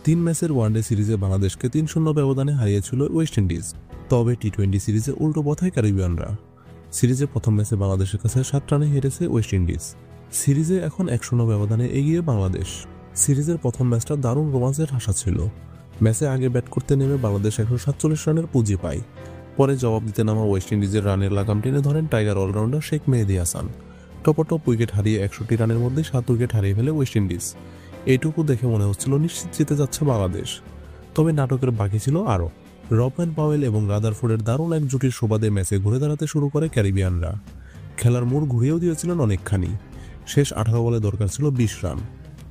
3 ম্যাচের ওয়ানডে সিরিজে বাংলাদেশকে 3-0 ব্যবধানে হারিয়েছিল ওয়েস্ট ইন্ডিজ। তবে টি-20 সিরিজে উল্টো পথে ক্যারিবিয়ানরা। সিরিজে প্রথম ম্যাচে বাংলাদেশের কাছে 7 রানে হেরেছে ওয়েস্ট ইন্ডিজ। সিরিজে এখন 1-0 ব্যবধানে এগিয়ে বাংলাদেশ। সিরিজের প্রথম ম্যাচটা দারুণ রোমাঞ্চের আশা ছিল। ম্যাচে আগে ব্যাট করতে নেমে বাংলাদেশ 147 রানের পুঁজি পায়। পরে জবাব দিতে নামা ওয়েস্ট ইন্ডিজের রানের লাগাম টেনে ধরেন টাইগার অলরাউন্ডার শেখ মেহেদী হাসান। টপটপ উইকেট হারিয়ে 61 রানের মধ্যে 7 উইকেট হারিয়ে ফেলে ওয়েস্ট ইন্ডিজ। এইটুকু দেখে মনে হচ্ছিল নিশ্চিত জিতে যাচ্ছে বাংলাদেশ। তবে নাটকের বাকি ছিল আরও। রবম্যান পাওয়েল এবং রাদারফোর্ডের দারুণ এক জুটির সুবাদে ম্যাচে ঘুরে দাঁড়াতে শুরু করে ক্যারিবিয়ানরা। খেলার মোড় ঘুরিয়েও দিয়েছিলেন অনেকখানি। শেষ 18 বলে দরকার ছিল 20 রান।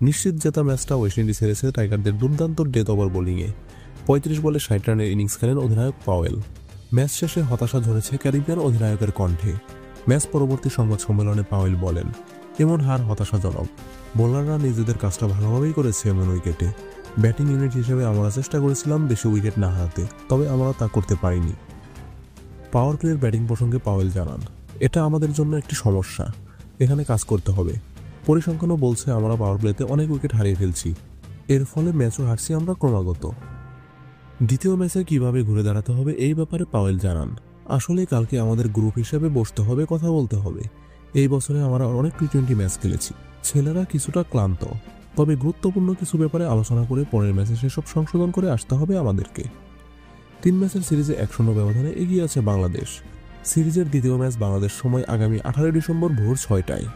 নিশ্চিত জেতা ম্যাচটা ওয়েস্ট ইন্ডিজ হেরেছে টাইগারদের দুর্দান্ত ডেথ ওভার বোলিংয়ে। 35 বলে 60 রানের ইনিংস খেলেন অধিনায়ক পাওয়েল। ম্যাচ শেষে হতাশা ঝরেছে ক্যারিবিয়ান অধিনায়কের কণ্ঠে। ম্যাচ পরবর্তী সংবাদ সম্মেলনে পাওয়েল বলেন, এমন হার হতাশাজনক। বোলাররা নিজেদের কাজটা ভালোভাবেই করেছে এমন উইকেটে। ব্যাটিং ইউনিট হিসেবে আমরা চেষ্টা করেছিলাম বেশি উইকেট না হারাতে, তবে আমরা তা করতে পারিনি। পাওয়ার প্লের ব্যাটিং প্রসঙ্গে পাওয়েল জানান, এটা আমাদের জন্য একটি সমস্যা। এখানে কাজ করতে হবে। পরিসংখ্যানও বলছে আমরা পাওয়ার প্লেতে অনেক উইকেট হারিয়ে ফেলছি। এর ফলে ম্যাচও হারছি আমরা ক্রমাগত। দ্বিতীয় ম্যাচে কিভাবে ঘুরে দাঁড়াতে হবে এই ব্যাপারে পাওয়েল জানান, আসলে কালকে আমাদের গ্রুপ হিসেবে বসতে হবে, কথা বলতে হবে। এই বছরে আমরা অনেক টি-20 ম্যাচ খেলেছি। ছেলেরা কিছুটা ক্লান্ত, তবে গুরুত্বপূর্ণ কিছু ব্যাপারে আলোচনা করে পরের ম্যাচে সেসব সংশোধন করে আসতে হবে আমাদেরকে। 3 ম্যাচের সিরিজে 1-0 ব্যবধানে এগিয়ে আছে বাংলাদেশ। সিরিজের দ্বিতীয় ম্যাচ বাংলাদেশ সময় আগামী 18 ডিসেম্বর ভোর 6টায়।